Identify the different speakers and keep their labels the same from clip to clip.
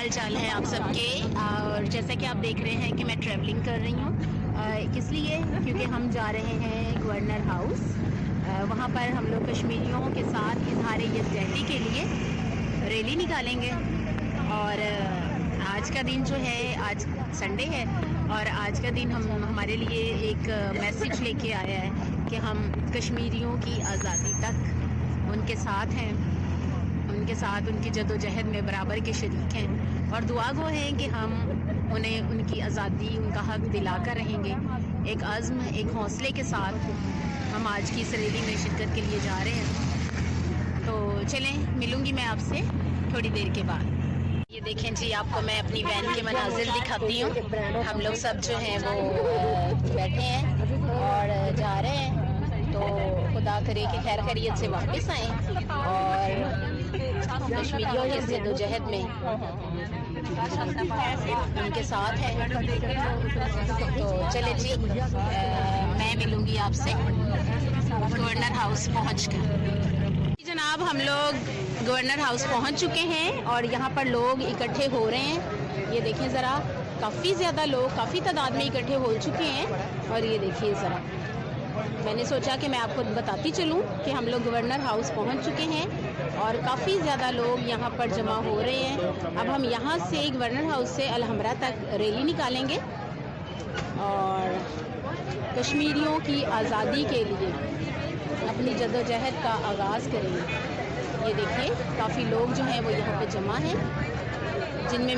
Speaker 1: हाल चाल है आप सबके। और जैसा कि आप देख रहे हैं कि मैं ट्रैवलिंग कर रही हूँ, इसलिए क्योंकि हम जा रहे हैं गवर्नर हाउस। वहाँ पर हम लोग कश्मीरियों के साथ इजहार यकजहती के लिए रैली निकालेंगे। और आज का दिन जो है, आज संडे है और आज का दिन हमारे लिए एक मैसेज लेके आया है कि हम कश्मीरियों की आज़ादी तक उनके साथ हैं, उनके साथ उनकी जदोजहद में बराबर के शरीक हैं और दुआ गो हैं कि हम उन्हें उनकी आज़ादी, उनका हक दिलाकर रहेंगे। एक अज़्म, एक हौसले के साथ हम आज की इस रैली में शिरकत के लिए जा रहे हैं। तो चलें, मिलूँगी मैं आपसे थोड़ी देर के बाद। ये देखें जी, आपको मैं अपनी वैन के मनाजिर दिखाती हूँ। हम लोग सब जो हैं वो बैठे हैं और जा रहे हैं। तो खुदा करे कि खैर खैरियत से वापस आएँ और कश्मीरियों की जदोजहद में उनके साथ हैं। तो चले जी, मैं मिलूँगी आपसे गवर्नर हाउस पहुँचकर। जनाब, हम लोग गवर्नर हाउस पहुंच चुके हैं और यहाँ पर लोग इकट्ठे हो रहे हैं। ये देखें ज़रा, काफ़ी ज़्यादा लोग काफ़ी तादाद में इकट्ठे हो चुके हैं। और ये देखिए ज़रा, मैंने सोचा कि मैं आपको बताती चलूँ कि हम लोग गवर्नर हाउस पहुंच चुके हैं और काफ़ी ज़्यादा लोग यहाँ पर जमा हो रहे हैं। अब हम यहाँ से गवर्नर हाउस से अलहमरा तक रैली निकालेंगे और कश्मीरियों की आज़ादी के लिए अपनी जद्दोजहद का आगाज़ करेंगे। ये देखिए, काफ़ी लोग जो हैं वो यहाँ पे जमा हैं, जिनमें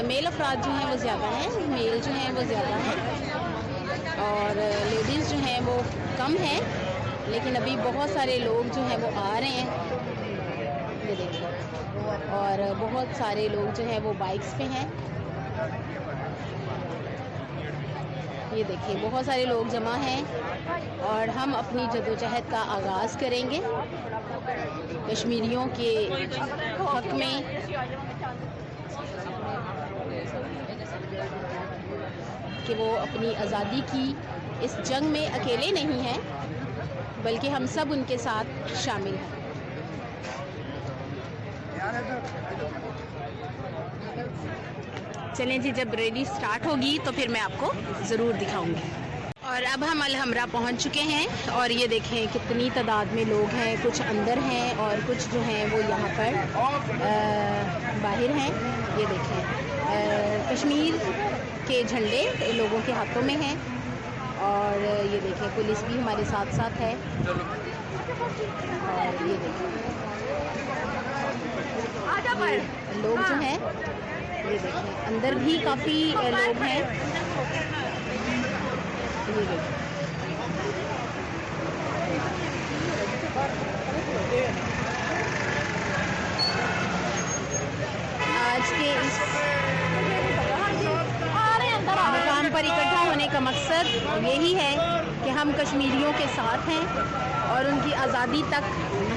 Speaker 1: मेल अफराद जो हैं वो ज़्यादा हैं, मेल जो हैं वो ज़्यादा हैं और लेडीज़ जो हैं वो कम हैं। लेकिन अभी बहुत सारे लोग जो हैं वो आ रहे हैं, ये देखिए। और बहुत सारे लोग जो हैं वो बाइक्स पे हैं। ये देखिए, बहुत सारे लोग जमा हैं और हम अपनी जदोजहद का आगाज़ करेंगे कश्मीरियों के हक़ में। कि वो अपनी आज़ादी की इस जंग में अकेले नहीं हैं, बल्कि हम सब उनके साथ शामिल हैं। चलें जी, जब रैली स्टार्ट होगी तो फिर मैं आपको ज़रूर दिखाऊंगी। और अब हम अलहमरा पहुंच चुके हैं और ये देखें कितनी तादाद में लोग हैं। कुछ अंदर हैं और कुछ जो हैं वो यहाँ पर बाहर हैं। ये देखें, कश्मीर के झंडे लोगों के हाथों में हैं और ये देखें, पुलिस भी हमारे साथ साथ है। और ये देखें, लोग जो हैं, ये देखें, अंदर भी काफ़ी लोग हैं। ये देखें, आज के इस मुकाम पर इकट्ठा होने का मकसद यही है कि हम कश्मीरियों के साथ हैं और उनकी आज़ादी तक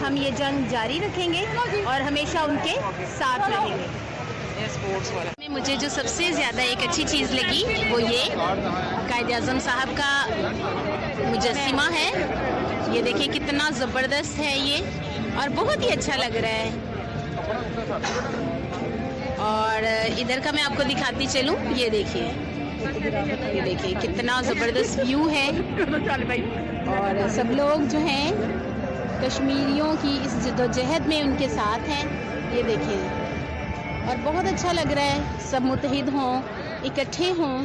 Speaker 1: हम ये जंग जारी रखेंगे और हमेशा उनके साथ रहेंगे। मुझे जो सबसे ज़्यादा एक अच्छी चीज़ लगी वो ये कायद-ए-आज़म साहब का मुजस्सिमा है। ये देखिए कितना ज़बरदस्त है ये और बहुत ही अच्छा लग रहा है। और इधर का मैं आपको दिखाती चलूँ, ये देखिए कितना ज़बरदस्त व्यू है। और सब लोग जो हैं कश्मीरियों की इस जदोजहद में उनके साथ हैं। ये देखिए, और बहुत अच्छा लग रहा है, सब मुत्तहिद हों, इकट्ठे हों।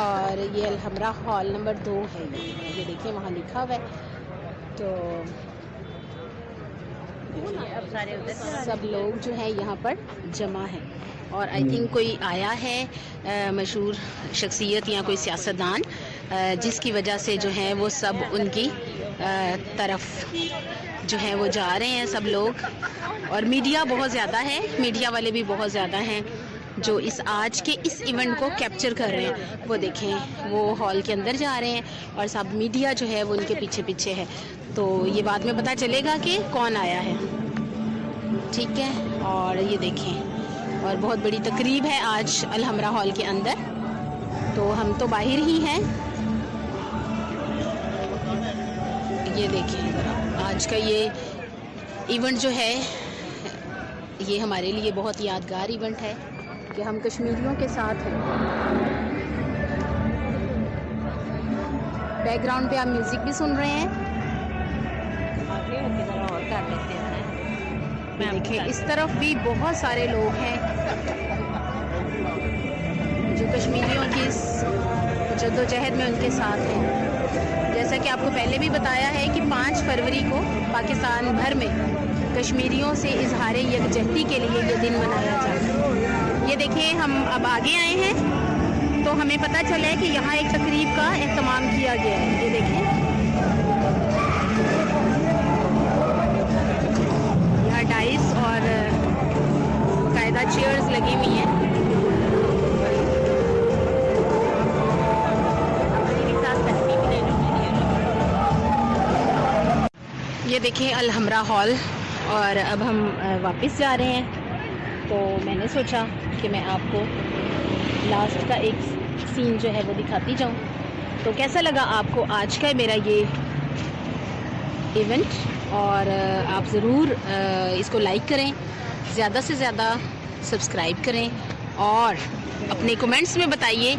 Speaker 1: और ये अलहमरा हॉल नंबर 2 है। ये देखिए, वहाँ लिखा हुआ है। तो सब लोग जो है यहाँ पर जमा हैं और आई थिंक कोई आया है मशहूर शख्सियत या कोई सियासतदान, जिसकी वजह से जो है वो सब उनकी तरफ जो है वो जा रहे हैं सब लोग। और मीडिया बहुत ज़्यादा है, मीडिया वाले भी बहुत ज़्यादा हैं जो इस आज के इस इवेंट को कैप्चर कर रहे हैं। वो देखें, वो हॉल के अंदर जा रहे हैं और सब मीडिया जो है वो उनके पीछे पीछे है। तो ये बाद में पता चलेगा कि कौन आया है, ठीक है। और ये देखें, और बहुत बड़ी तकरीब है आज अलहमरा हॉल के अंदर। तो हम तो बाहर ही हैं। ये देखिए, आज का ये इवेंट जो है ये हमारे लिए बहुत यादगार इवेंट है कि हम कश्मीरियों के साथ हैं। बैकग्राउंड पे आप म्यूज़िक भी सुन रहे हैं। देखिए इस तरफ भी बहुत सारे लोग हैं जो कश्मीरियों की जद्दोजहद में उनके साथ हैं। जैसा कि आपको पहले भी बताया है कि 5 फरवरी को पाकिस्तान भर में कश्मीरियों से इजहार यकजहती के लिए ये दिन मनाया जाता है। ये देखिए हम अब आगे आए हैं तो हमें पता चला है कि यहाँ एक तकरीब का एहतमाम किया गया है। ये देखिए यहाँ डाइस और बाकायदा चेयर्स लगी हुई हैं। ये देखिए अलहमरा हॉल और अब हम वापस जा रहे हैं। तो मैंने सोचा कि मैं आपको लास्ट का एक सीन जो है वो दिखाती जाऊं। तो कैसा लगा आपको आज का मेरा ये इवेंट, और आप ज़रूर इसको लाइक करें, ज़्यादा से ज़्यादा सब्सक्राइब करें और अपने कमेंट्स में बताइए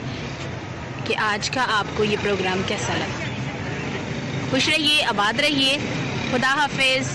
Speaker 1: कि आज का आपको ये प्रोग्राम कैसा लगा। खुश रहिए, आबाद रहिए, खुदा हाफिज़।